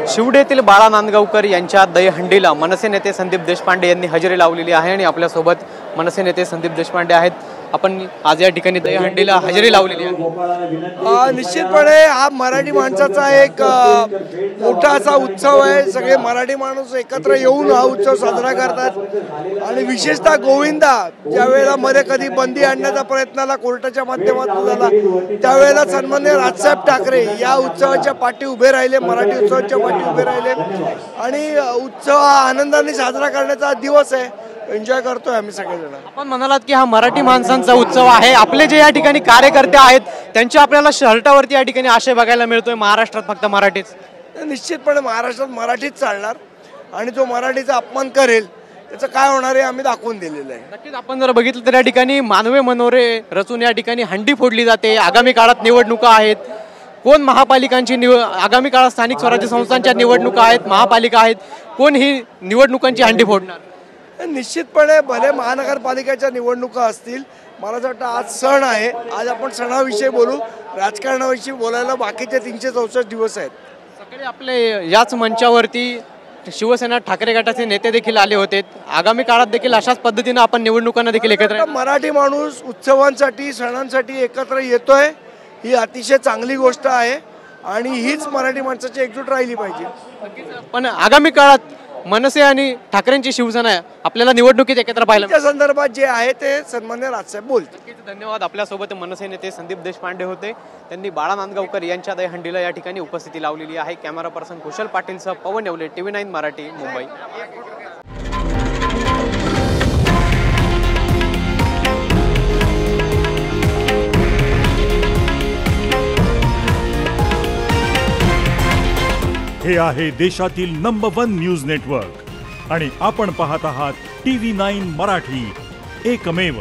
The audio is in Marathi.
शिवडेतील बाळा नांदगावकर यांच्या दहीहंडीला मनसे नेते संदीप देशपांडे यांनी हजेरी लावलेली आहे आणि आपल्यासोबत मनसे नेते संदीप देशपांडे आहेत। आपण आज या ठिकाणी दहीहंडीला हजेरी लावलेली आहे। निश्चितपणे हा मराठी माणसाचा एक मोठा असा उत्सव आहे। सगळे मराठी माणूस एकत्र येऊन हा उत्सव साजरा करतात आणि विशेषतः गोविंदा ज्यावेळेला मध्ये कधी बंदी आणण्याचा प्रयत्नाला कोर्टाच्या माध्यमातून झाला त्यावेळेला सन्माननीय राजसाहेब ठाकरे या उत्सवाच्या पाठी उभे राहिले, मराठी उत्सवाच्या पाठी उभे राहिले आणि उत्सव हा आनंदाने साजरा करण्याचा दिवस आहे। एन्जॉय करतोय आम्ही सगळेजण। आपण म्हणालात की हा मराठी माणसांचा उत्सव आहे। आपले जे या ठिकाणी कार्यकर्ते आहेत त्यांच्या आपल्याला शर्टावरती या ठिकाणी आशय बघायला मिळतोय महाराष्ट्रात फक्त मराठीच। निश्चितपणे महाराष्ट्रात मराठीच चालणार आणि जो मराठीचा अपमान करेल त्याचं काय होणार आहे आम्ही दाखवून दिलेलं आहे। नक्कीच आपण जर बघितलं तर या ठिकाणी मानवे मनोरे रचून या ठिकाणी हंडी फोडली जाते। आगामी काळात निवडणुका आहेत, कोण महापालिकांची आगामी काळात स्थानिक स्वराज्य संस्थांच्या निवडणुका आहेत, महापालिका आहेत, कोण ही निवडणुकांची हंडी फोडणार? निश्चितपणे भले महानगरपालिकेच्या निवडणुका असतील, मला असं वाटतं आज सण आहे, आज आपण सणाविषयी बोलू, राजकारणाविषयी बोलायला बाकीचे 364 दिवस आहेत। सकाळी आपले याच मंचावरती शिवसेना ठाकरे गटाचे नेते देखील आले होते। आगामी काळात देखील अशाच पद्धतीने आपण निवडणुकांना देखील एकत्र मराठी माणूस उत्सवांसाठी सणांसाठी एकत्र येतोय, ही अतिशय चांगली गोष्ट आहे आणि हीच मराठी माणसाची एकजूट राहिली पाहिजे। पण आगामी काळात मनसे आणि ठाकरेंची शिवसेना आपल्याला निवडणुकीत एकत्र पाहायला त्या संदर्भात जे आहे ते सन्माननीय राजसाहेब बोलतील। धन्यवाद। आपल्यासोबत मनसे नेते संदीप देशपांडे होते, त्यांनी बाळा नांदगावकर यांच्या दहीहंडीला या ठिकाणी उपस्थिती लावलेली आहे। कॅमेरा पर्सन कुशल पाटीलसह पवन येवले, TV9 मराठी, मुंबई। हे आहे देशातील नंबर 1 न्यूज नेटवर्क आणि आपण पाहत आहात TV9 मराठी, एकमेव।